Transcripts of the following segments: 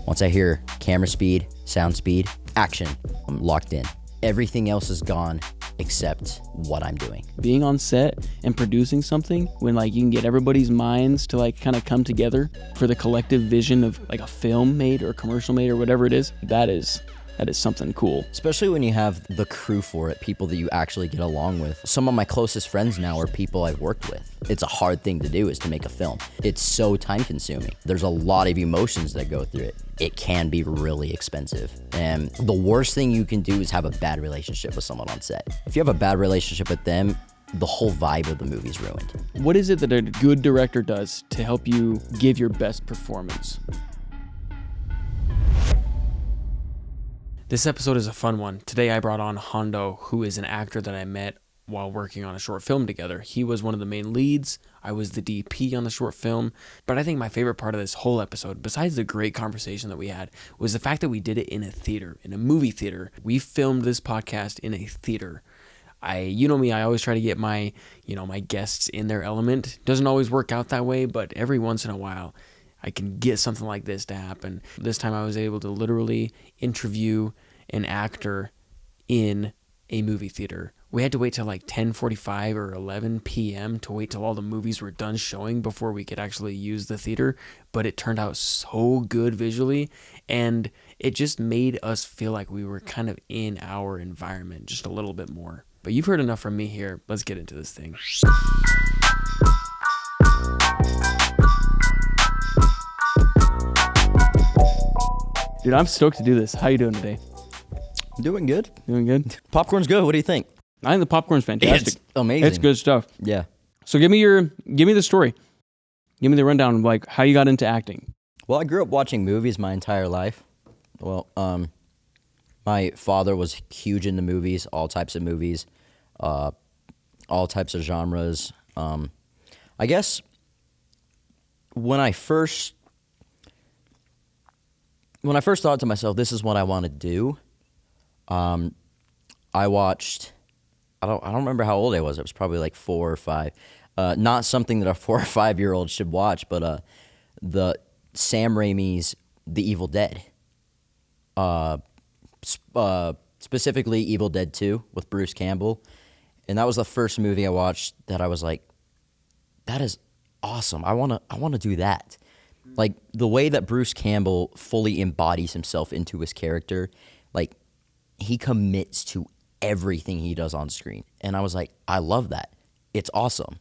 Once I hear camera speed, sound speed, action, I'm locked in. Everything else is gone except what I'm doing. Being on set and producing something when like you can get everybody's minds to like kind of come together for the collective vision of like a film made or a commercial made or whatever it is, that is something cool. Especially when you have the crew for it, people that you actually get along with. Some of my closest friends now are people I've worked with. It's a hard thing to do, is to make a film. It's so time consuming. There's a lot of emotions that go through it. It can be really expensive. And the worst thing you can do is have a bad relationship with someone on set. If you have a bad relationship with them, the whole vibe of the movie's ruined. What is it that a good director does to help you give your best performance? This episode is a fun one. Today I brought on Hondo, who is an actor that I met while working on a short film together. He was one of the main leads. I was the DP on the short film. But I think my favorite part of this whole episode, besides the great conversation that we had, was the fact that we did it in a theater, in a movie theater. We filmed this podcast in a theater. You know me, I always try to get my guests in their element. Doesn't always work out that way, but every once in a while, I can get something like this to happen. This time I was able to literally interview an actor in a movie theater. We had to wait till like 10:45 or 11 p.m. to wait till all the movies were done showing before we could actually use the theater, but it turned out so good visually, and it just made us feel like we were kind of in our environment just a little bit more. But you've heard enough from me here. Let's get into this thing. Dude, I'm stoked to do this. How you doing today? Doing good. Doing good? Popcorn's good. What do you think? I think the popcorn's fantastic. It's amazing. It's good stuff. Yeah. So give me the story. Give me the rundown of like how you got into acting. Well, I grew up watching movies my entire life. Well, my father was huge into movies, all types of movies, all types of genres. I guess when I first thought to myself, this is what I want to do, I watched, I don't remember how old I was. It was probably like 4 or 5. Not something that a 4 or 5-year-old should watch, but the Sam Raimi's The Evil Dead. Specifically Evil Dead 2 with Bruce Campbell. And that was the first movie I watched that I was like, that is awesome. I want to do that. Like the way that Bruce Campbell fully embodies himself into his character, like he commits to everything he does on screen. And I was like, I love that. It's awesome.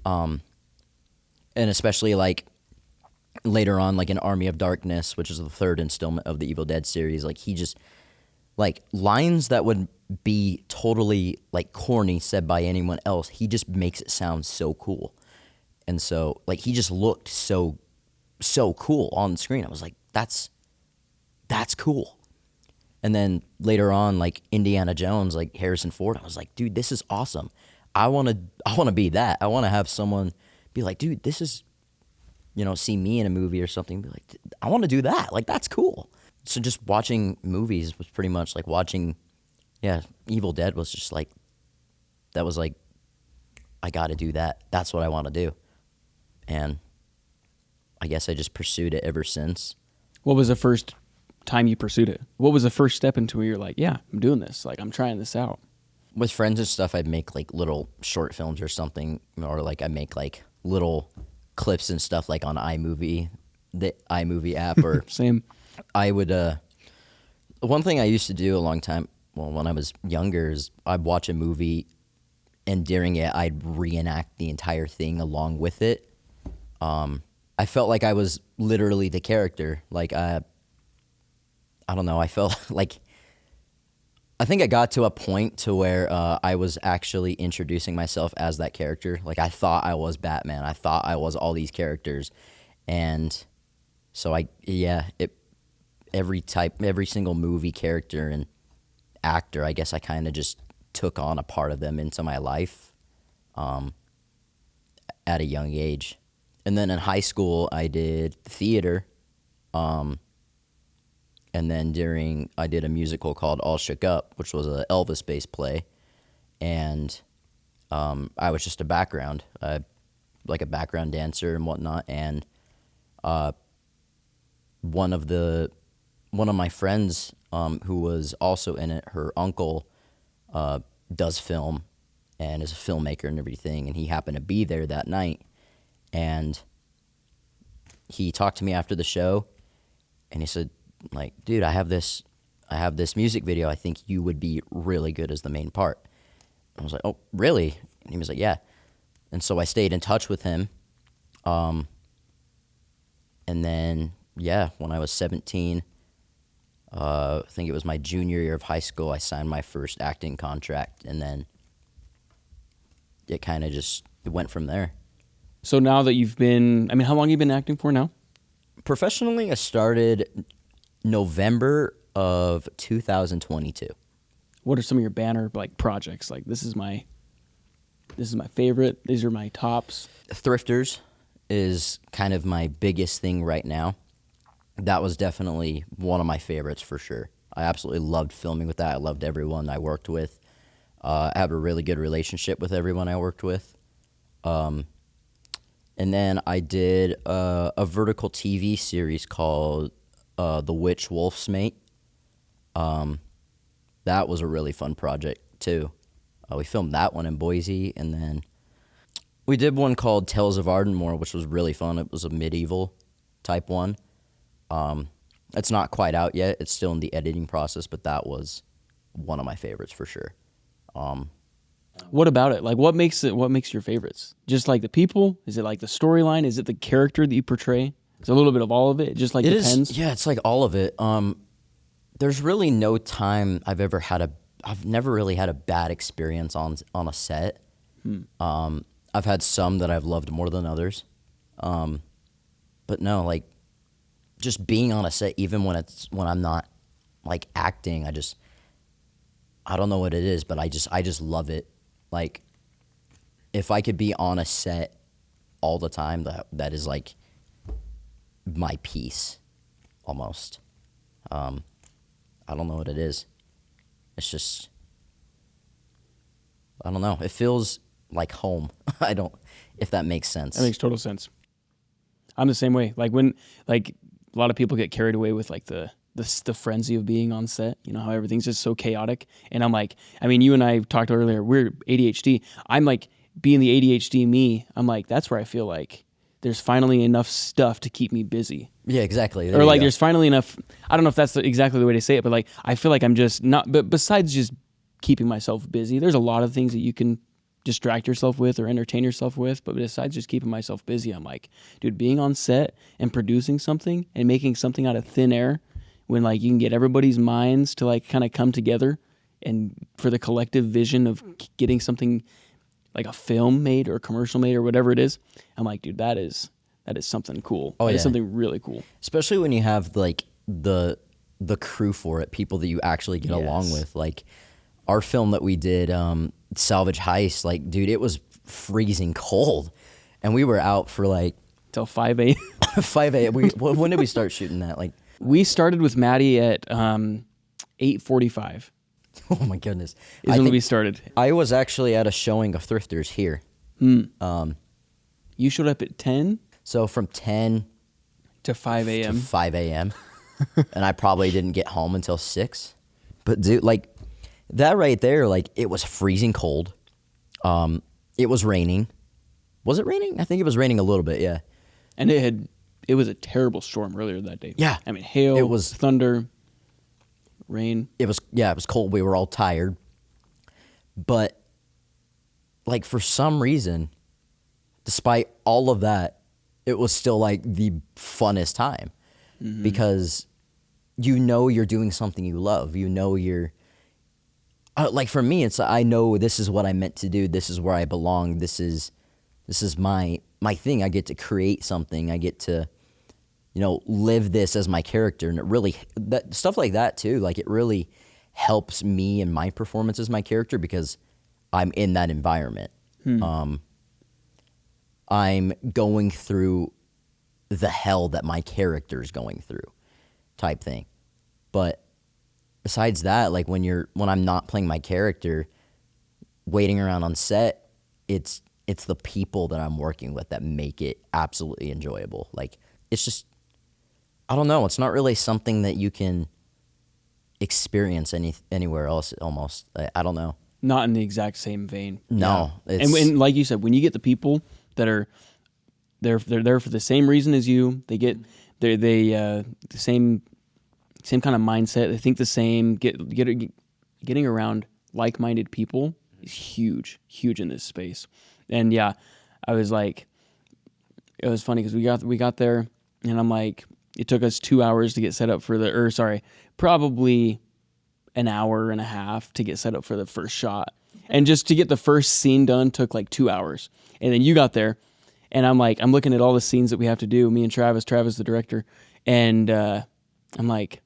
And especially like later on, like in Army of Darkness, which is the third installment of the Evil Dead series, like he just, like lines that would be totally like corny said by anyone else, he just makes it sound so cool. And so like he just looked so cool on screen. I was like, that's cool. And then later on, like Indiana Jones, like Harrison Ford, I was like, dude, this is awesome. I want to be that. I want to have someone be like, dude, this is, see me in a movie or something, be like, I want to do that. Like, that's cool. So just watching movies was pretty much like watching, Evil Dead was just like, that was like, I got to do that. That's what I want to do. And I guess I just pursued it ever since. What was the first time you pursued it? What was the first step into where you're like, yeah, I'm doing this. Like, I'm trying this out. With friends and stuff, I'd make like little short films or something, or like I make like little clips and stuff like on iMovie, the iMovie app, or Same. I would, one thing I used to do a long time, when I was younger, is I'd watch a movie and during it, I'd reenact the entire thing along with it. I felt like I was literally the character. Like, I don't know, I felt like, I think I got to a point to where I was actually introducing myself as that character. Like, I thought I was Batman. I thought I was all these characters. And so every single movie character and actor, I guess I kind of just took on a part of them into my life at a young age. And then in high school, I did theater. And then I did a musical called All Shook Up, which was an Elvis-based play. And I was just a background, like a background dancer and whatnot. And one of my friends who was also in it, her uncle does film and is a filmmaker and everything, and he happened to be there that night, and he talked to me after the show, and he said, like, dude, I have this music video. I think you would be really good as the main part. I was like, oh, really? And he was like, yeah. And so I stayed in touch with him. And then, yeah, when I was 17, I think it was my junior year of high school, I signed my first acting contract, and then it kind of just went from there. So now that you've been, I mean, how long have you been acting for now? Professionally, I started November of 2022. What are some of your banner like projects? Like this is my favorite. These are my tops. Thrifters is kind of my biggest thing right now. That was definitely one of my favorites for sure. I absolutely loved filming with that. I loved everyone I worked with. I have a really good relationship with everyone I worked with. And then I did a vertical TV series called The Witch Wolf's Mate. That was a really fun project too. We filmed that one in Boise, and then we did one called Tales of Ardmore, which was really fun. It was a medieval type one. It's not quite out yet. It's still in the editing process, but that was one of my favorites for sure. What about it? Like what makes your favorites? Just like the people? Is it like the storyline? Is it the character that you portray? It's a little bit of all of it. It just like depends. Yeah, it's like all of it. There's really no time I've never really had a bad experience on a set. I've had some that I've loved more than others. But no, like just being on a set, even when I'm not like acting, I don't know what it is, but I just love it. Like if I could be on a set all the time, that is like my peace almost. I don't know what it is. It's just, I don't know. It feels like home. If that makes sense. That makes total sense. I'm the same way. Like when, like a lot of people get carried away with like the frenzy of being on set, you know, how everything's just so chaotic. And I'm like, I mean, you and I talked earlier, we're ADHD. I'm like being the ADHD me. I'm like, that's where I feel like there's finally enough stuff to keep me busy. Yeah, exactly. Or like there's finally enough, I don't know if that's exactly the way to say it, but like I feel like I'm just not, but besides just keeping myself busy, there's a lot of things that you can distract yourself with or entertain yourself with, but besides just keeping myself busy, I'm like, dude, being on set and producing something and making something out of thin air when like you can get everybody's minds to like kind of come together and for the collective vision of getting something like a film made or a commercial made or whatever it is, I'm like, dude, that is something cool. Oh, yeah. It's something really cool. Especially when you have like the crew for it, people that you actually get along with. Like our film that we did, Salvage Heist, like, dude, it was freezing cold. And we were out for like Till 5 a.m. 5 a.m. When did we start shooting that? Like We started with Maddie at 8:45. Oh my goodness! Is when we started. I was actually at a showing of Thrifters here. You showed up at 10? So from 10 to 5 a.m. To 5 a.m. And I probably didn't get home until 6. But dude, like that right there, like it was freezing cold. It was raining. Was it raining? I think it was raining a little bit. Yeah. And it was a terrible storm earlier that day. Yeah. I mean, hail. It was thunder. Rain. It was cold. We were all tired. But like for some reason, despite all of that, it was still like the funnest time because you're doing something you love. You're like for me, it's I know this is what I meant to do. This is where I belong. This is my thing. I get to create something. I get to live this as my character, and it really that stuff like that too. Like it really helps me in my performance as my character because I'm in that environment. I'm going through the hell that my character is going through, type thing. But besides that, like when I'm not playing my character, waiting around on set, it's the people that I'm working with that make it absolutely enjoyable. Like it's just I don't know. It's not really something that you can experience anywhere else. Almost, I don't know. Not in the exact same vein. No, Yeah. it's And like you said, when you get the people that are they're there for the same reason as you, they the same kind of mindset. They think the same. Getting around like-minded people is huge in this space. And yeah, I was like, it was funny because we got there, and I'm like, it took us 2 hours to get set up probably an hour and a half to get set up for the first shot. And just to get the first scene done took like 2 hours. And then you got there, and I'm looking at all the scenes that we have to do, me and Travis the director, and I'm like,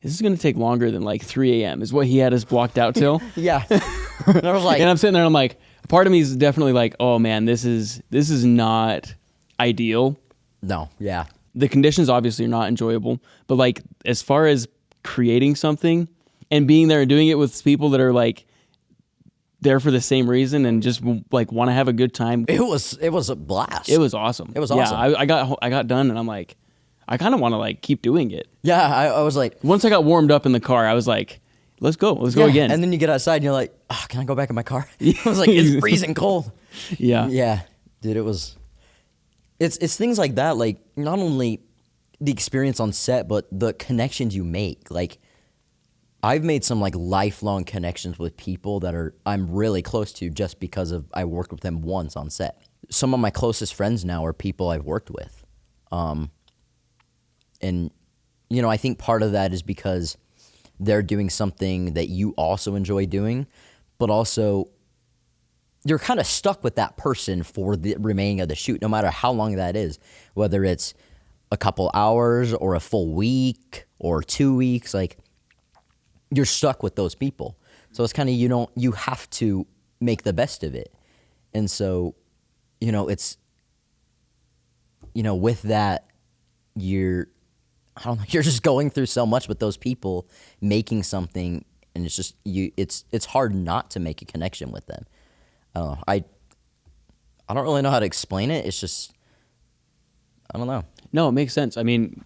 this is going to take longer than like 3 a.m. is what he had us blocked out till. yeah. And I was like, And I'm sitting there and I'm like, part of me is definitely like, oh man, this is not ideal. no, yeah, The conditions obviously are not enjoyable, but like as far as creating something and being there and doing it with people that are like there for the same reason and just like want to have a good time. it was a blast. It was awesome. It was awesome. Yeah, I got done and I'm like, I kind of want to like keep doing it. Yeah, I was like, Once I got warmed up in the car, I was like, let's go yeah. again. And then you get outside and you're like, oh, can I go back in my car? I was like, it's freezing cold. yeah. Yeah, dude, it's things like that. Like not only the experience on set, but the connections you make. Like I've made some like lifelong connections with people that I'm really close to just because I worked with them once on set. Some of my closest friends now are people I've worked with. And, you know, I think part of that is because they're doing something that you also enjoy doing, but also you're kind of stuck with that person for the remaining of the shoot, no matter how long that is, whether it's a couple hours or a full week or 2 weeks, like you're stuck with those people. So it's kind of, you have to make the best of it. And so, you know, it's, you know, with that, you're just going through so much with those people, making something, and it's just it's hard not to make a connection with them. I don't really know how to explain it. It's just, I don't know. No, it makes sense. I mean,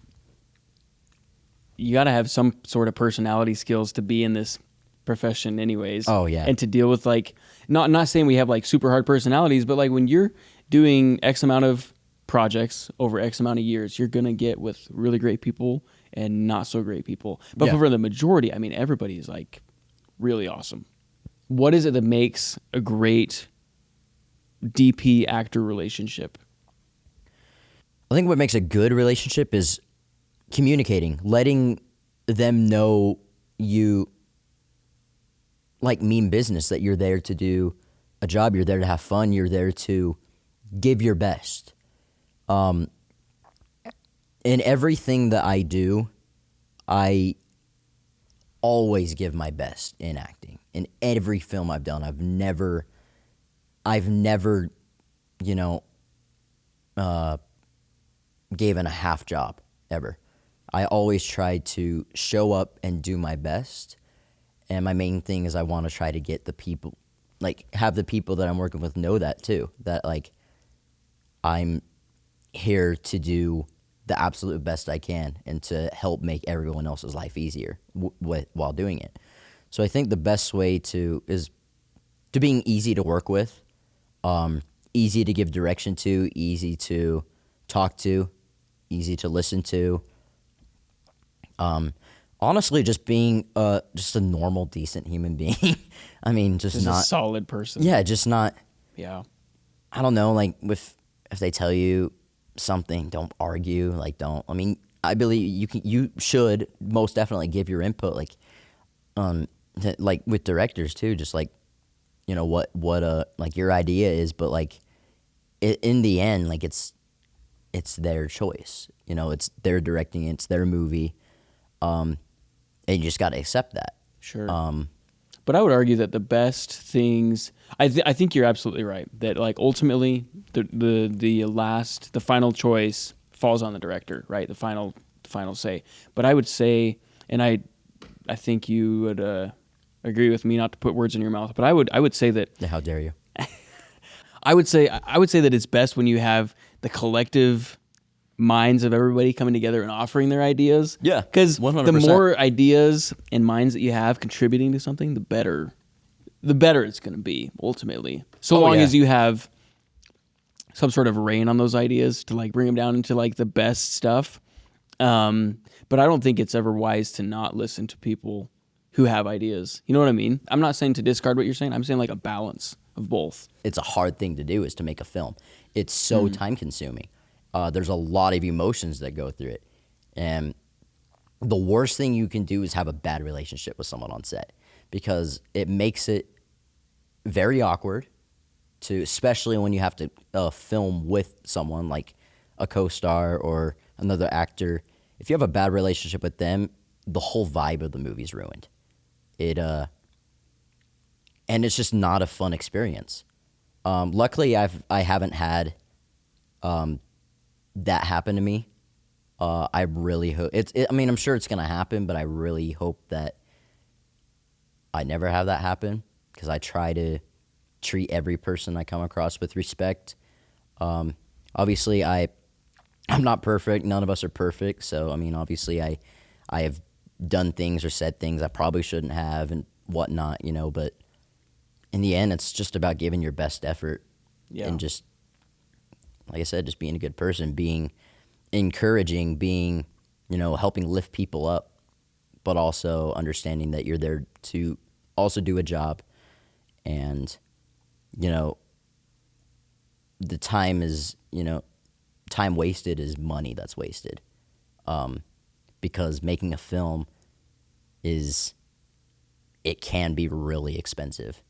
you got to have some sort of personality skills to be in this profession anyways. Oh, yeah. And to deal with like, not saying we have like super hard personalities, but like when you're doing X amount of projects over X amount of years, you're going to get with really great people and not so great people. But Yeah. for the majority, I mean, everybody's like really awesome. What is it that makes a great DP actor relationship? I think what makes a good relationship is communicating, letting them know you like mean business, that you're there to do a job, you're there to have fun, you're there to give your best. In everything that I do, I always give my best in acting. In every film I've done, I've never, you know, given a half job ever. I always try to show up and do my best. And my main thing is I want to try to get the people, like have the people that I'm working with know that too, that like I'm here to do the absolute best I can and to help make everyone else's life easier while doing it. So I think the best way is to being easy to work with, easy to give direction to, easy to talk to, easy to listen to. Honestly, just being just a normal, decent human being. I mean, just not a solid person. Yeah, just not. Yeah. I don't know. Like if they tell you something, don't argue. Like don't. I mean, I believe you should most definitely give your input. Like, like with directors too. Just like, you know what like your idea is, but like, in the end, like it's their choice. You know, it's their directing. It's their movie. And you just got to accept that. Sure. But I would argue that the best things, I think you're absolutely right, that like ultimately the final choice falls on the director, right? The final say. But I would say, and I think you would agree with me, not to put words in your mouth, but I would say that. Yeah, how dare you? I would say that it's best when you have the collective minds of everybody coming together and offering their ideas. Yeah, Because the 100%. more ideas and minds that you have contributing to something, the better it's going to be ultimately. So long as you have some sort of reign on those ideas to like bring them down into like the best stuff. But I don't think it's ever wise to not listen to people who have ideas. You know what I mean? I'm not saying to discard what you're saying. I'm saying like a balance of both. It's a hard thing to do is to make a film. It's so time consuming. There's a lot of emotions that go through it. And the worst thing you can do is have a bad relationship with someone on set, because it makes it very awkward to, especially when you have to film with someone like a co-star or another actor. If you have a bad relationship with them, the whole vibe of the movie's ruined. And it's just not a fun experience. Luckily, I haven't had that happen to me. I really hope I mean, I'm sure it's gonna happen, but I really hope that I never have that happen, because I try to treat every person I come across with respect. Obviously, I'm not perfect. None of us are perfect. So, I mean, obviously, I have done things or said things I probably shouldn't have and whatnot, you know. But in the end, it's just about giving your best effort and just, like I said, just being a good person, being encouraging, being, you know, helping lift people up, but also understanding that you're there to also do a job. And, you know, the time is, you know, time wasted is money that's wasted. Because making a film it can be really expensive.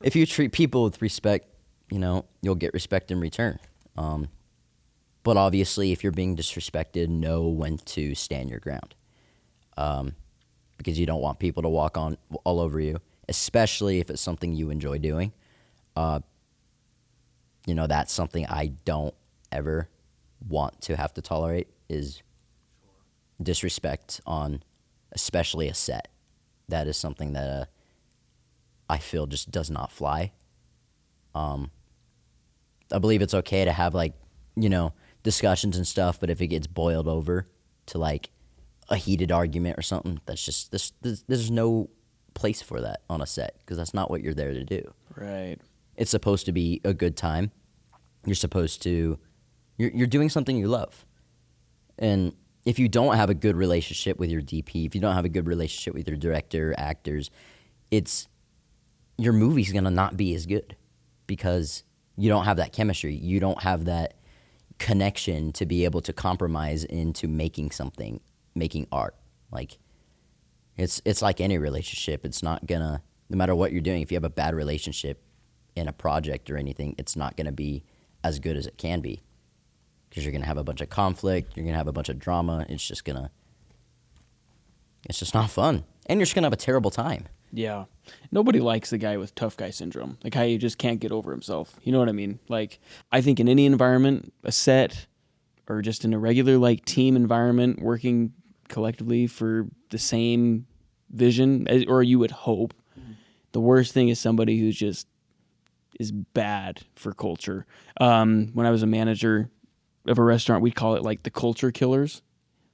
If you treat people with respect, you know, you'll get respect in return. But obviously, if you're being disrespected, know when to stand your ground. Because you don't want people to walk on all over you, especially if it's something you enjoy doing. You know, that's something I don't ever want to have to tolerate, is disrespect on especially a set. That is something that I feel just does not fly. I believe it's okay to have, like, you know, discussions and stuff, but if it gets boiled over to like a heated argument or something, that's just there's no place for that on a set, because that's not what you're there to do. Right. It's supposed to be a good time. You're doing something you love. And if you don't have a good relationship with your DP, if you don't have a good relationship with your director, actors, your movie's going to not be as good, because you don't have that chemistry. You don't have that connection to be able to compromise into making something, making art. Like, it's like any relationship. It's not going to, no matter what you're doing, if you have a bad relationship in a project or anything, it's not going to be as good as it can be, because you're going to have a bunch of conflict, you're going to have a bunch of drama. It's just not fun, and you're just going to have a terrible time. Yeah. Nobody likes the guy with tough guy syndrome, like how he just can't get over himself. You know what I mean? Like, I think in any environment, a set or just in a regular like team environment, working collectively for the same vision, or you would hope, the worst thing is somebody who's just is bad for culture. When I was a manager of a restaurant, we'd call it like the culture killers.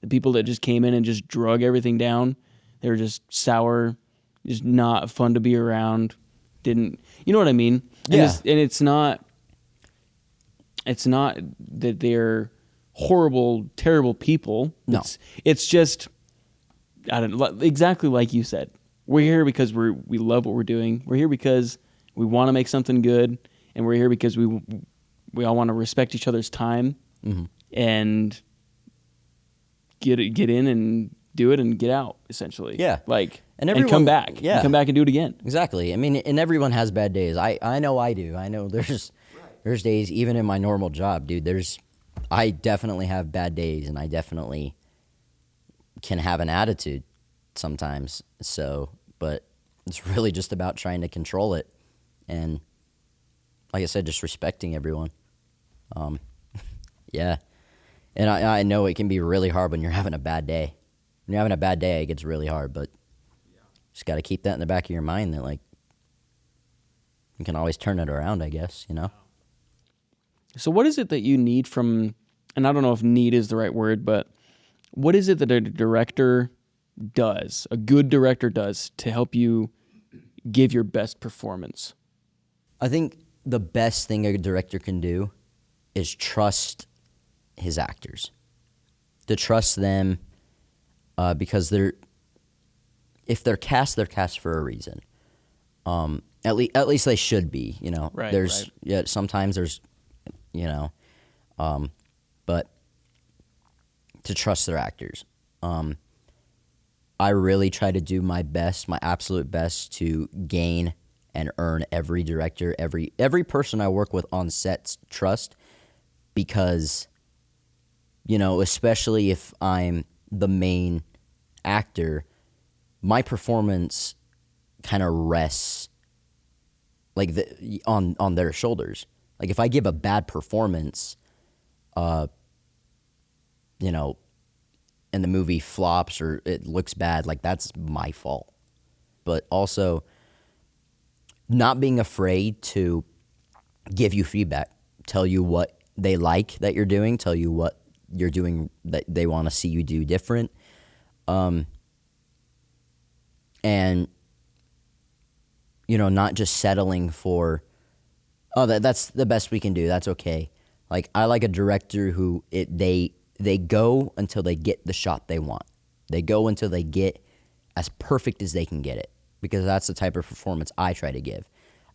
The people that just came in and just drug everything down. They were just sour, just not fun to be around. You know what I mean? Yeah. And it's not that they're horrible, terrible people. No. It's just, I don't know, exactly like you said. We're here because we love what we're doing. We're here because we want to make something good, and we're here because we all want to respect each other's time, and get in and do it and get out, essentially. Yeah. Like, and come back. Yeah. And come back and do it again. Exactly. I mean, and everyone has bad days. I know I do. I know there's days, even in my normal job, dude, I definitely have bad days, and I definitely can have an attitude sometimes. So, but it's really just about trying to control it. And like I said, just respecting everyone. Yeah. And I know it can be really hard when you're having a bad day. When you're having a bad day, it gets really hard, but just got to keep that in the back of your mind that, like, you can always turn it around, I guess, you know? So what is it that you need from and I don't know if need is the right word, but what is it that a director does, a good director does, to help you give your best performance? I think the best thing a director can do is trust his actors. To trust them, because if they're cast for a reason. At least they should be. Right. Yeah, sometimes there's, but to trust their actors. I really try to do my best, my absolute best, to gain and earn every director, every person I work with on set's trust, because, especially if I'm the main actor, my performance kind of rests like on their shoulders. Like if I give a bad performance, and the movie flops or it looks bad, like that's my fault. But also not being afraid to give you feedback, tell you what they like that you're doing, tell you what you're doing that they want to see you do different. And not just settling for, that's the best we can do, that's okay. Like I like a director who they go until they get the shot they want. They go until they get as perfect as they can get it, because that's the type of performance I try to give.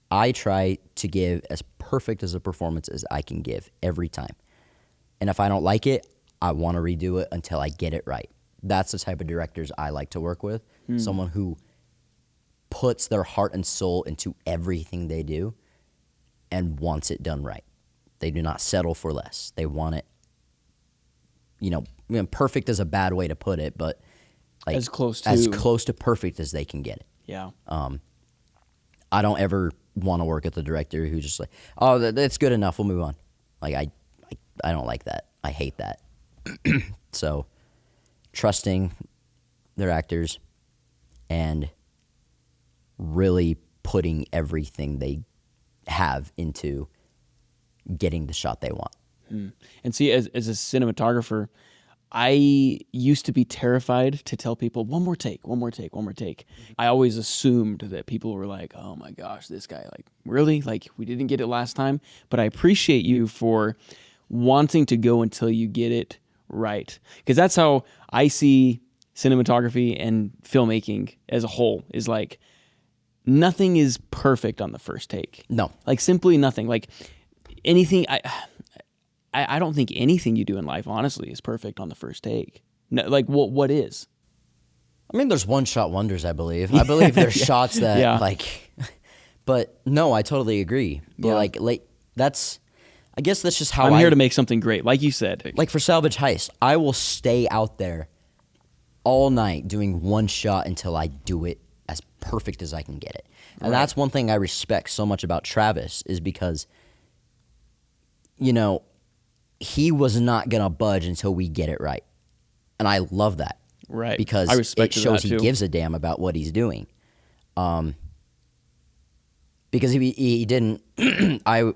I try to give as perfect as a performance as I can give every time. And if I don't like it, I want to redo it until I get it right. That's the type of directors I like to work with. Someone who puts their heart and soul into everything they do and wants it done right. They do not settle for less. They want it, perfect is a bad way to put it, but like As close to perfect as they can get it. Yeah. I don't ever want to work with a director who just like, oh, that's good enough, we'll move on. Like I don't like that. I hate that. So trusting their actors and really putting everything they have into getting the shot they want. And see, as a cinematographer, I used to be terrified to tell people, one more take. I always assumed that people were like, oh my gosh, this guy, like, really? Like, we didn't get it last time? But I appreciate you for wanting to go until you get it right. Because that's how I see cinematography and filmmaking as a whole, is like, nothing is perfect on the first take. No. Like, simply nothing. Like, anything... I don't think anything you do in life, honestly, is perfect on the first take. No, like, what is? I mean, there's one-shot wonders, I believe. I believe there's shots that, like... But, no, I totally agree. But, like, that's... I guess that's just how I'm here to make something great, like you said. Like, for Salvage Heist, I will stay out there all night doing one shot until I do it as perfect as I can get it. And that's one thing I respect so much about Travis, is because, he was not going to budge until we get it right. And I love that. Right. Because I respect it shows that he too. gives a damn about what he's doing. Because if he didn't, the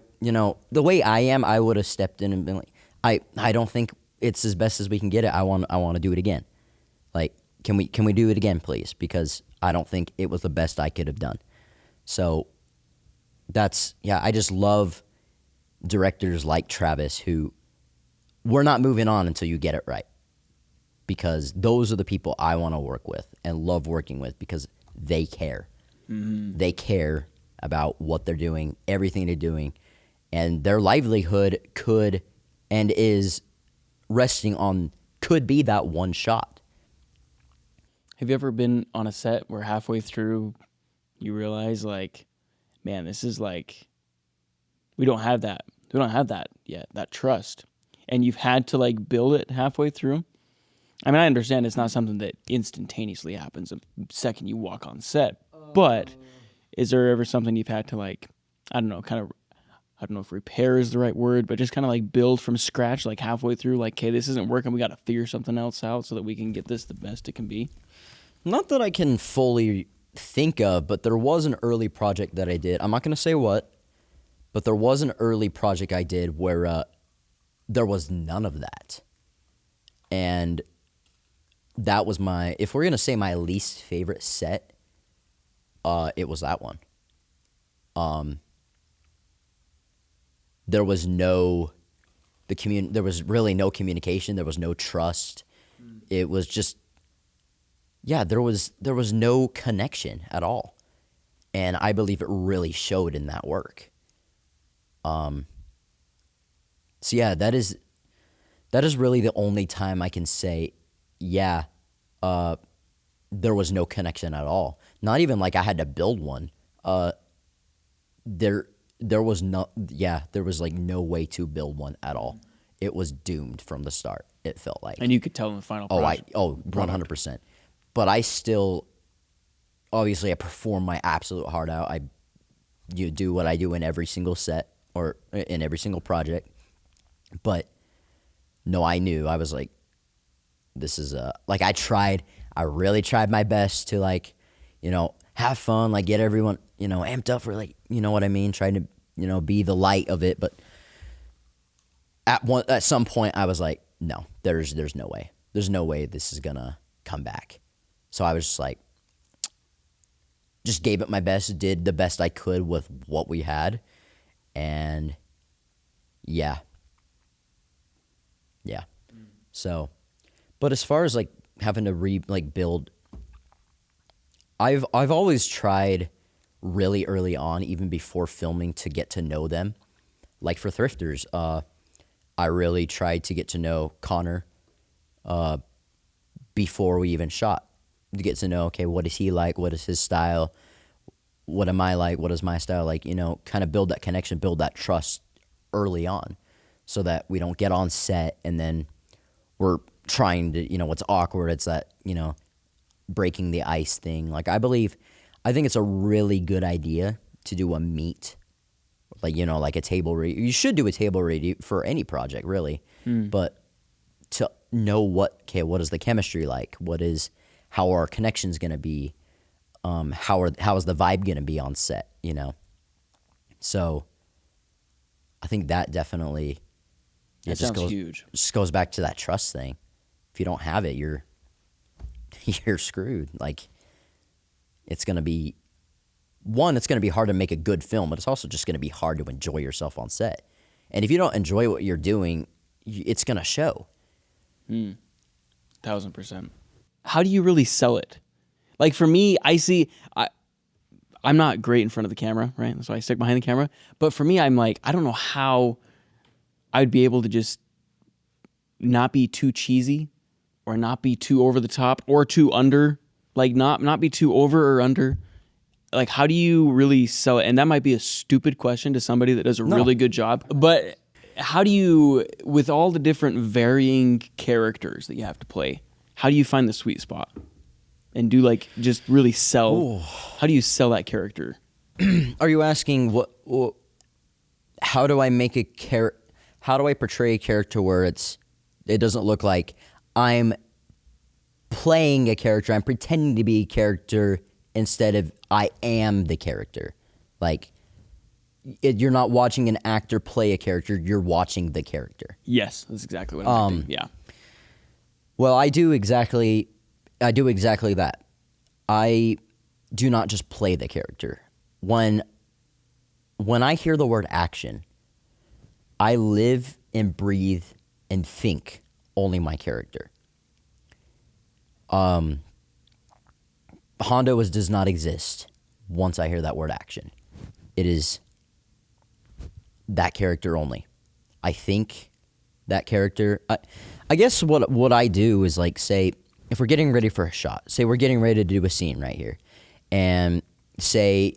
way I am, I would have stepped in and been like, I don't think it's as best as we can get it. I want to do it again. Like, can we do it again, please? Because I don't think it was the best I could have done. So I just love directors like Travis who, we're not moving on until you get it right. Because those are the people I want to work with and love working with, because they care. Mm-hmm. They care about what they're doing, everything they're doing, and their livelihood could and is resting on, could be that one shot. Have you ever been on a set where halfway through you realize, like, man, this is like, we don't have that yet, that trust, and you've had to, like, build it halfway through? I mean, I understand it's not something that instantaneously happens the second you walk on set, but is there ever something you've had to, like, I don't know if repair is the right word, but just kind of like build from scratch, like halfway through, like, okay, this isn't working, we got to figure something else out so that we can get this the best it can be? Not that I can fully think of, but there was an early project that I did. I'm not going to say what, but there was an early project I did where there was none of that. And that was if we're going to say my least favorite set, it was that one. There was there was really no communication. There was no trust. It was just, there was no connection at all. And I believe it really showed in that work. So yeah, that is really the only time I can say, there was no connection at all. Not even like I had to build one. There was like no way to build one at all. It was doomed from the start. It felt like. And you could tell in the final project. 100%. But I still, obviously, I perform my absolute heart out. You do what I do in every single set or in every single project. But no, I knew. I was like, this is like I really tried my best to like, have fun, like get everyone, amped up for like, you know what I mean? Trying to, be the light of it. But at some point I was like, no, there's no way. There's no way this is gonna come back. So I was just like, just gave it my best, did the best I could with what we had. And yeah. So, but as far as like having to build, I've always tried really early on, even before filming, to get to know them. Like for Thrifters, I really tried to get to know Connor before we even shot, to get to know, okay, what is he like? What is his style? What am I like? What is my style like? Kind of build that connection, build that trust early on, so that we don't get on set and then we're trying to, it's awkward. It's that, breaking the ice thing. Like I think it's a really good idea to do a meet, like, like a table read. You should do a table read for any project, really. But to know what is the chemistry like? How are our connections going to be? How is the vibe going to be on set, So I think that definitely huge. Just goes back to that trust thing. If you don't have it, you're screwed. Like, it's going to be hard to make a good film, but it's also just going to be hard to enjoy yourself on set. And if you don't enjoy what you're doing, it's going to show. 1000%. How do you really sell it? Like for me, I'm not great in front of the camera, right? That's why I stick behind the camera. But for me, I'm like, I don't know how I'd be able to just not be too cheesy or not be too over the top or too under, like not be too over or under. Like, how do you really sell it? And that might be a stupid question to somebody that does a really good job. But how do you, with all the different varying characters that you have to play, how do you find the sweet spot? And do like just really sell? Ooh. How do you sell that character? Are you asking how do I make how do I portray a character where it doesn't look like I'm playing a character, I'm pretending to be a character instead of I am the character? Like, you're not watching an actor play a character, you're watching the character. Yes, that's exactly what I'm thinking. Yeah. Well, I do exactly that. I do not just play the character. When I hear the word action, I live and breathe and think only my character. Hondo does not exist once I hear that word action. It is that character only. I think that character. I guess what I do is like, say, if we're getting ready for a shot, say we're getting ready to do a scene right here, and say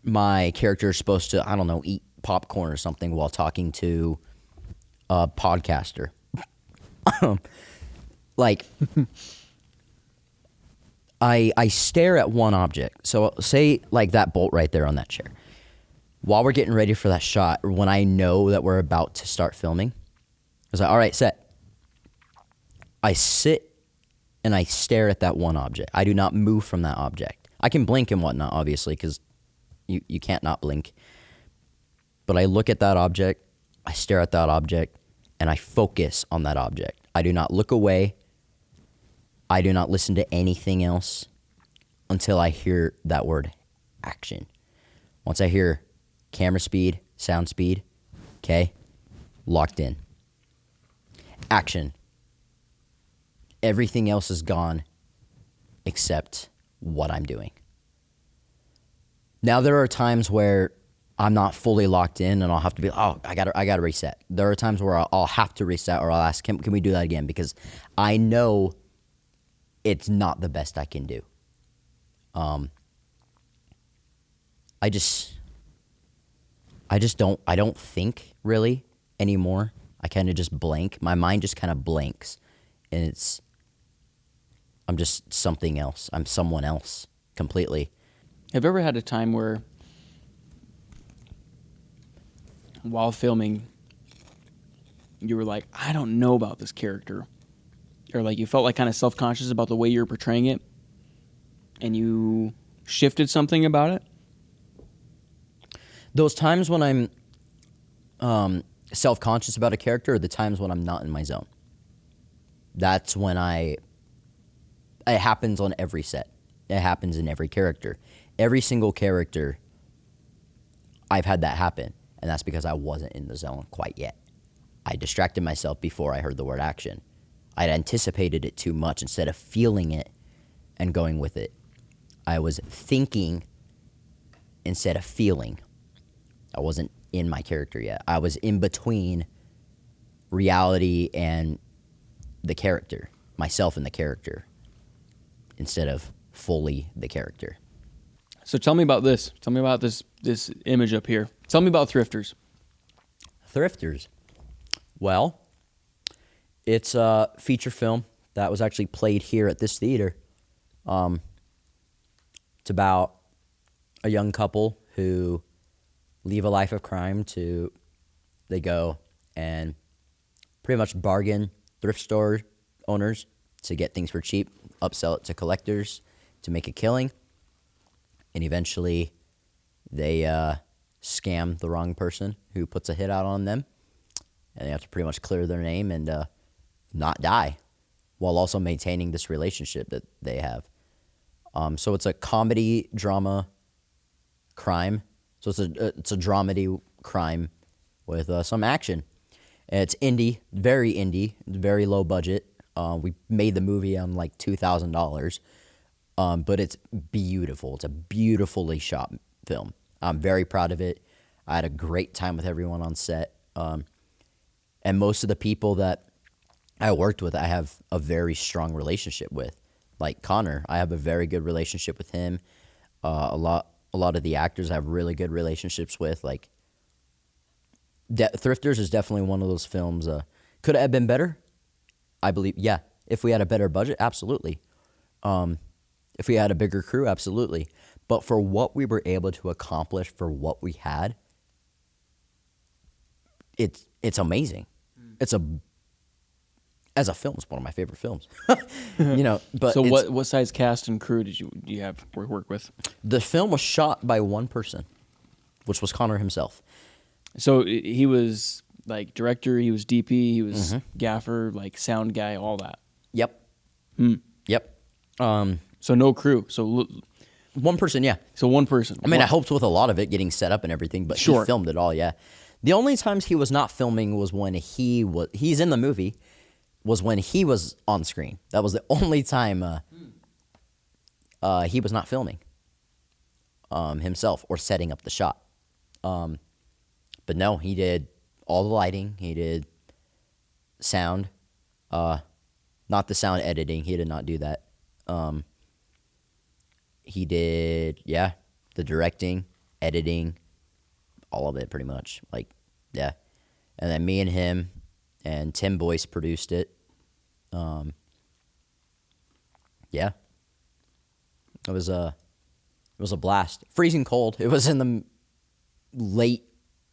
my character is supposed to, I don't know, eat popcorn or something while talking to a podcaster. Like, I stare at one object. So say like that bolt right there on that chair. While we're getting ready for that shot, when I know that we're about to start filming, I was like, all right, set. I sit and I stare at that one object. I do not move from that object. I can blink and whatnot, obviously, because you can't not blink. But I look at that object, I stare at that object, and I focus on that object. I do not look away. I do not listen to anything else until I hear that word action. Once I hear camera speed, sound speed, okay, locked in. Action. Everything else is gone except what I'm doing. Now there are times where I'm not fully locked in and I'll have to be, I gotta reset. There are times where I'll have to reset, or I'll ask, can we do that again? Because I know it's not the best I can do. I don't think really anymore. I kind of just blank. My mind just kind of blanks, and I'm just something else. I'm someone else completely. Have you ever had a time where, while filming, you were like, I don't know about this character, or like you felt like kind of self-conscious about the way you were portraying it, and you shifted something about it? Those times when I'm self-conscious about a character are the times when I'm not in my zone. That's when it happens on every set. It happens in every character. Every single character, I've had that happen, and that's because I wasn't in the zone quite yet. I distracted myself before I heard the word action. I'd anticipated it too much instead of feeling it and going with it. I was thinking instead of feeling. I wasn't in my character yet. I was in between reality and the character, myself and the character, instead of fully the character. So tell me about this. Tell me about this image up here. Tell me about Thrifters. Thrifters. Well, it's a feature film that was actually played here at this theater. It's about a young couple who leave a life of crime they go and pretty much bargain thrift store owners to get things for cheap, upsell it to collectors to make a killing, and eventually they scam the wrong person who puts a hit out on them, and they have to pretty much clear their name and not die while also maintaining this relationship that they have. So it's a comedy, drama, crime. So it's a dramedy crime with some action. And it's indie, very low budget. We made the movie on like $2,000, but it's beautiful. It's a beautifully shot film. I'm very proud of it. I had a great time with everyone on set. And most of the people that I worked with, I have a very strong relationship with. Like Connor, I have a very good relationship with him. A lot of the actors I have really good relationships with. Like, Thrifters is definitely one of those films. Could it have been better? I believe, yeah. If we had a better budget, absolutely. If we had a bigger crew, absolutely. But for what we were able to accomplish for what we had, it's amazing. As a film, it's one of my favorite films. But so what size cast and crew do you have work with? The film was shot by one person, which was Connor himself. So he was like director, he was DP, he was gaffer, like sound guy, all that. Yep. Yep. So no crew. So one person, yeah. So one person. I mean, I helped with a lot of it, getting set up and everything, but he filmed it all, yeah. The only times he was not filming was when he's in the movie, was when he was on screen. That was the only time he was not filming himself or setting up the shot. But no, he did all the lighting. He did sound, not the sound editing. He did not do that. He did, the directing, editing, all of it pretty much. Like, yeah. And then me and him and Tim Boyce produced it. Yeah. It was a blast. Freezing cold. It was in the late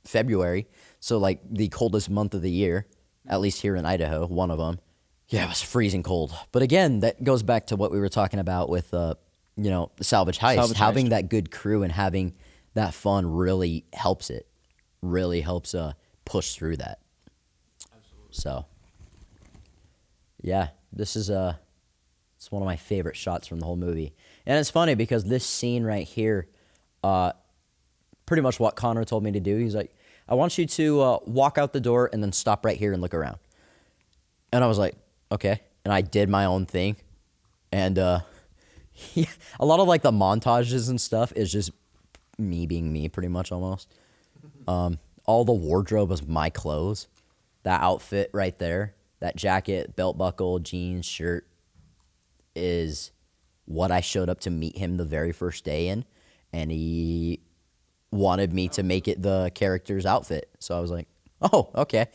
February, so like the coldest month of the year, at least here in Idaho, one of them. Yeah, it was freezing cold. But again, that goes back to what we were talking about with the salvage heist. Having that good crew and having that fun really helps it. Really helps push through that. Absolutely. So, yeah, this is it's one of my favorite shots from the whole movie. And it's funny because this scene right here, pretty much what Connor told me to do. He's like, I want you to walk out the door and then stop right here and look around. And I was like, okay. And I did my own thing. And a lot of like the montages and stuff is just me being me pretty much almost. All the wardrobe was my clothes. That outfit right there, that jacket, belt buckle, jeans, shirt is what I showed up to meet him the very first day in. And he wanted me to make it the character's outfit. So I was like, oh, okay.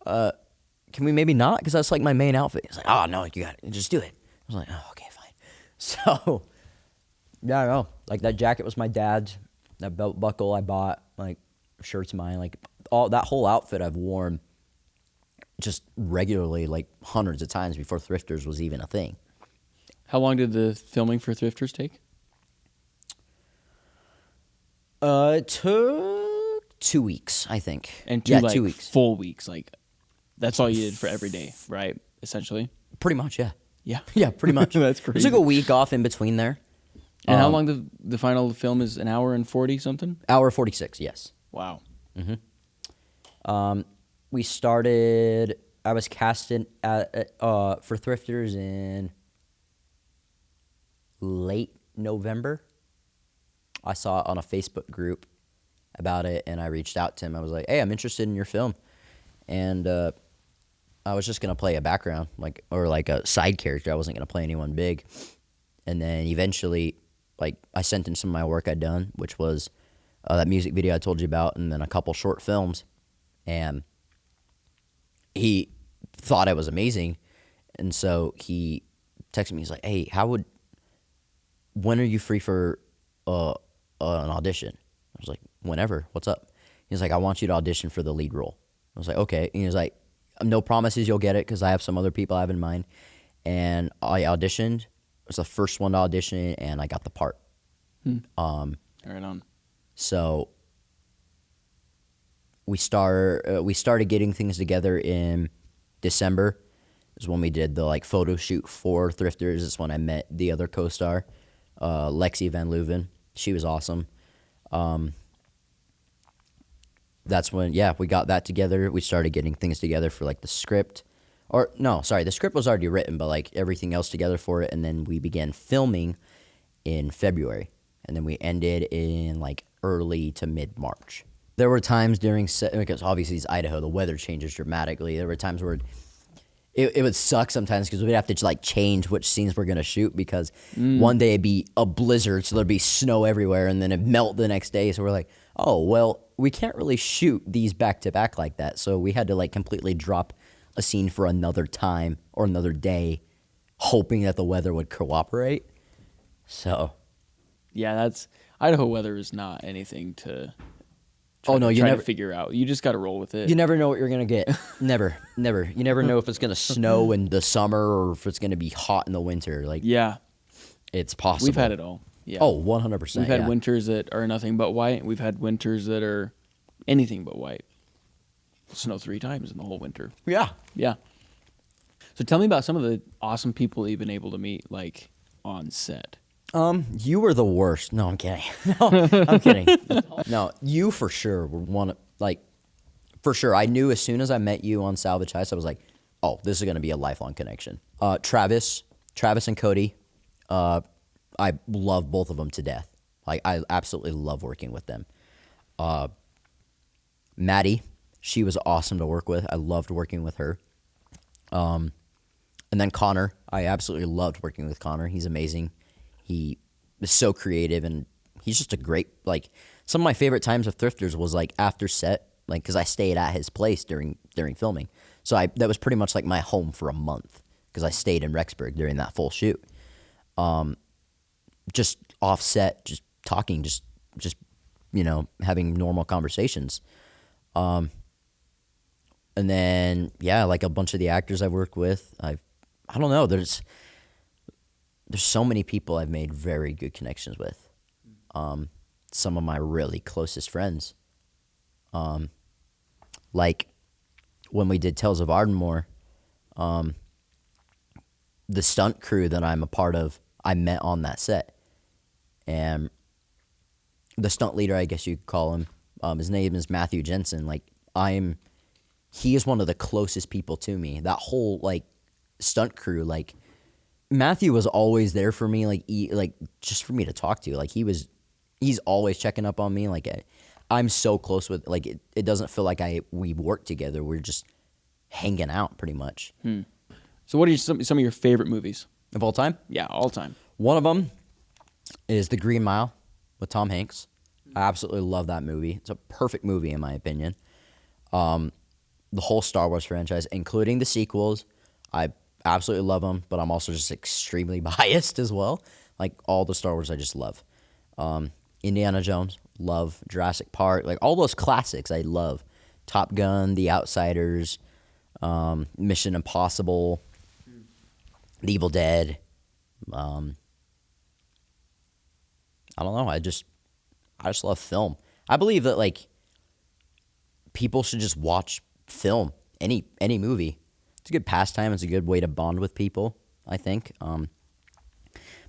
Can we maybe not? Because that's like my main outfit. He's like, oh, no, you got it. Just do it. I was like, oh, okay, fine. So, yeah, I don't know. Like that jacket was my dad's. That belt buckle I bought. Like shirt's mine. Like all that whole outfit I've worn just regularly, like hundreds of times before Thrifters was even a thing. How long did the filming for Thrifters take? It took 2 weeks, I think. And 2 weeks. full weeks. Like, that's all you did for every day, right? Essentially. Pretty much, yeah. Yeah. Yeah, pretty much. That's I crazy. took a week off in between there. And how long the final film is? An hour and 40 something? Hour 46, yes. Wow. We started, I was casting for Thrifters in late November. I saw it on a Facebook group about it, and I reached out to him. I was like, hey, I'm interested in your film. And I was just going to play a background, or a side character. I wasn't going to play anyone big. And then eventually, I sent in some of my work I'd done, which was that music video I told you about, and then a couple short films. And he thought I was amazing. And so he texted me. He's like, hey, when are you free for an audition? I was like, whenever. What's up? He's like, I want you to audition for the lead role. I was like, okay. And he was like, no promises you'll get it because I have some other people I have in mind. And I auditioned. I was the first one to audition, and I got the part. Right on. So we started getting things together in December. Is when we did the photo shoot for Thrifters. It's when I met the other co-star, Lexi Van Leuven. She was awesome. That's when we got that together. We started getting things together for the script. The script was already written, but everything else together for it. And then we began filming in February. And then we ended in early to mid-March. There were times because obviously it's Idaho, the weather changes dramatically. There were times where it would suck sometimes because we'd have to change which scenes we're going to shoot because one day it'd be a blizzard, so there'd be snow everywhere, and then it'd melt the next day. So we're like, oh, well, we can't really shoot these back-to-back like that. So we had to completely drop a scene for another time or another day, hoping that the weather would cooperate. So, Yeah, that's Idaho weather is not anything to you try never to figure out. You just got to roll with it. You never know what you're gonna get. Never. You never know if it's gonna snow in the summer or if it's gonna be hot in the winter. Yeah, it's possible. we've had it all. Yeah. Oh, 100%. We've had winters that are nothing but white. We've had winters that are anything but white. Snow 3 times in the whole winter. Yeah. Yeah. So tell me about some of the awesome people you've been able to meet, on set. You were the worst. No, I'm kidding. No, I'm kidding. No, you for sure were one. For sure, I knew as soon as I met you on Salvage Heist, I was like, oh, this is gonna be a lifelong connection. Travis and Cody. I love both of them to death. I absolutely love working with them. Maddie, she was awesome to work with. I loved working with her. And then Connor, I absolutely loved working with Connor. He's amazing. He is so creative, and he's just a great, some of my favorite times of Thrifters was, after set, because I stayed at his place during filming. So that was pretty much, my home for a month, because I stayed in Rexburg during that full shoot. Just offset, just talking, just having normal conversations. And then, a bunch of the actors I've worked with, I don't know, there's so many people I've made very good connections with. Some of my really closest friends. when we did Tales of Ardmore, the stunt crew that I'm a part of, I met on that set. And the stunt leader, I guess you could call him, his name is Matthew Jensen. Like, he is one of the closest people to me. That whole, like, stunt crew, like, Matthew was always there for me, like just for me to talk to. Like, he's always checking up on me. Like, I'm so close with, like, it doesn't feel like we work together. We're just hanging out pretty much. So what are some of your favorite movies? Of all time? Yeah, all time. One of them is The Green Mile with Tom Hanks. I absolutely love that movie. It's a perfect movie in my opinion. The whole Star Wars franchise, including the sequels, I absolutely love them, but I'm also just extremely biased as well. Like, all the Star Wars I just love. Indiana Jones, love. Jurassic Park, like all those classics I love. Top Gun, The Outsiders, Mission Impossible, The Evil Dead. I don't know. I just love film. I believe that, like, people should just watch film, any movie. It's a good pastime. It's a good way to bond with people, I think.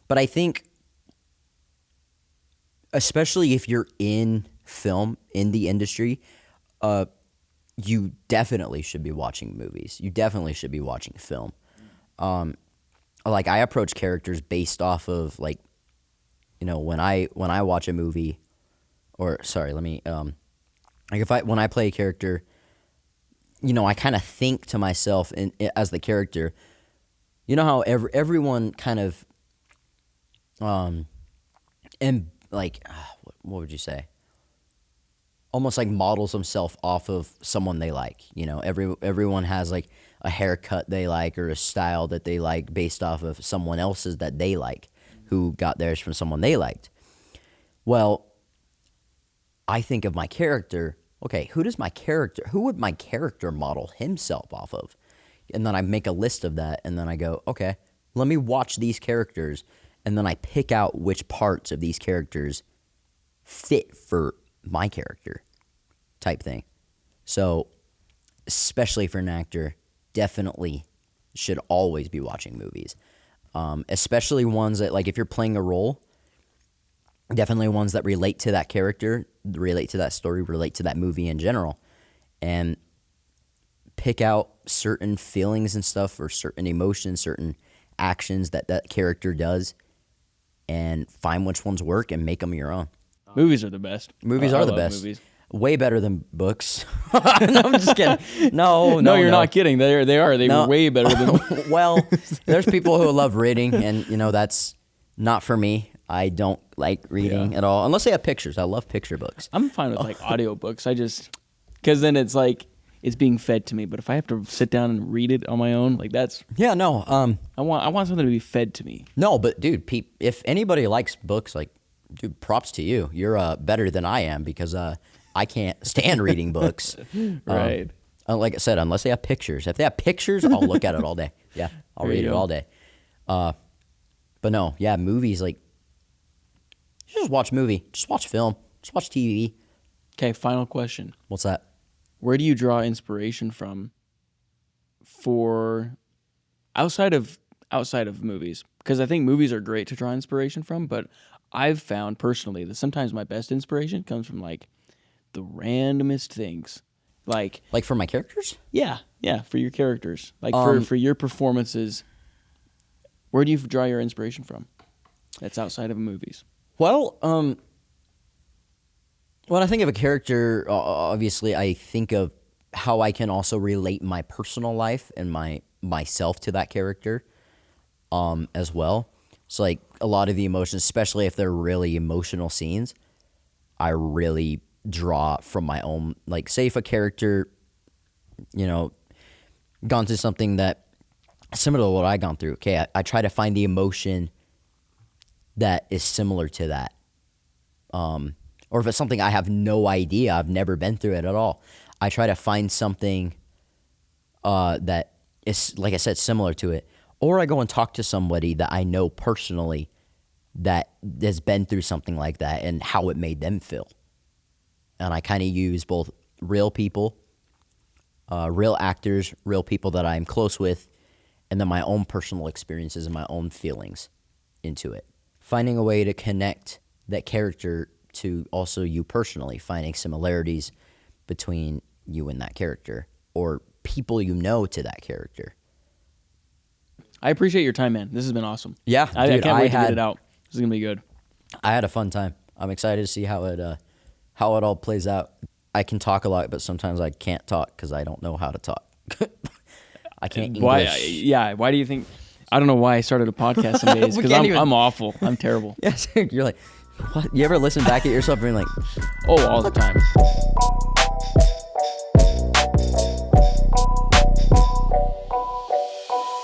But I think, especially if you're in film, in the industry, you definitely should be watching movies. You definitely should be watching film. Like, I approach characters based off of, like, you know, when I watch a movie, or sorry, let me like, when I play a character, you know, I kind of think to myself as the character. You know how everyone kind of and like, what would you say? Almost like models himself off of someone they like. You know, everyone has like a haircut they like or a style that they like based off of someone else's that they like, who got theirs from someone they liked. Well, I think of my character. Okay, who would my character model himself off of? And then I make a list of that, and then I go, okay, let me watch these characters, and then I pick out which parts of these characters fit for my character type thing. So, especially for an actor, definitely should always be watching movies. Especially ones that, like, if you're playing a role, definitely ones that relate to that character, relate to that story, relate to that movie in general, and pick out certain feelings and stuff, or certain emotions, certain actions that character does, and find which ones work and make them your own. Movies are the best. Movies I are the love best. movies. Way better than books. No, I'm just kidding. No, you're not kidding. They are. They No. were way better than. Well, there's people who love reading, and, you know, that's not for me. I don't like reading at all, unless they have pictures. I love picture books. I'm fine with like audiobooks. Because then it's like it's being fed to me. But if I have to sit down and read it on my own, like that's Yeah, no. I want something to be fed to me. No, but dude, if anybody likes books, like, dude, props to you. You're better than I am, because I can't stand reading books. Right. Like I said, unless they have pictures. If they have pictures, I'll look at it all day. Yeah, I'll There read you it go. all day. But no, yeah, movies, like, just watch movie. Just watch film. Just watch TV. Okay. Final question. What's that? Where do you draw inspiration from for outside of movies? Because I think movies are great to draw inspiration from, but I've found personally that sometimes my best inspiration comes from like the randomest things. Like For my characters? yeah, for your characters. Like Um, for your performances. Where do you draw your inspiration from? That's outside of movies. Well, when I think of a character, obviously I think of how I can also relate my personal life and myself to that character, as well. So, like, a lot of the emotions, especially if they're really emotional scenes, I really draw from my own. Like, say if a character, you know, gone through something that similar to what I gone through. Okay, I try to find the emotion that is similar to that. Or if it's something I have no idea, I've never been through it at all, I try to find something that is, like I said, similar to it. Or I go and talk to somebody that I know personally that has been through something like that and how it made them feel. And I kind of use both real people, real actors, real people that I'm close with, and then my own personal experiences and my own feelings into it. Finding a way to connect that character to also you personally, finding similarities between you and that character or people you know to that character. I appreciate your time, man. This has been awesome. Yeah, I dude, can't wait to get it out. This is going to be good. I had a fun time. I'm excited to see how it all plays out. I can talk a lot, but sometimes I can't talk because I don't know how to talk. I can't English. Why do you think? I don't know why I started a podcast some days because I'm awful. I'm terrible. Yes, you're like, what? You ever listen back at yourself and you're like, oh, all the time.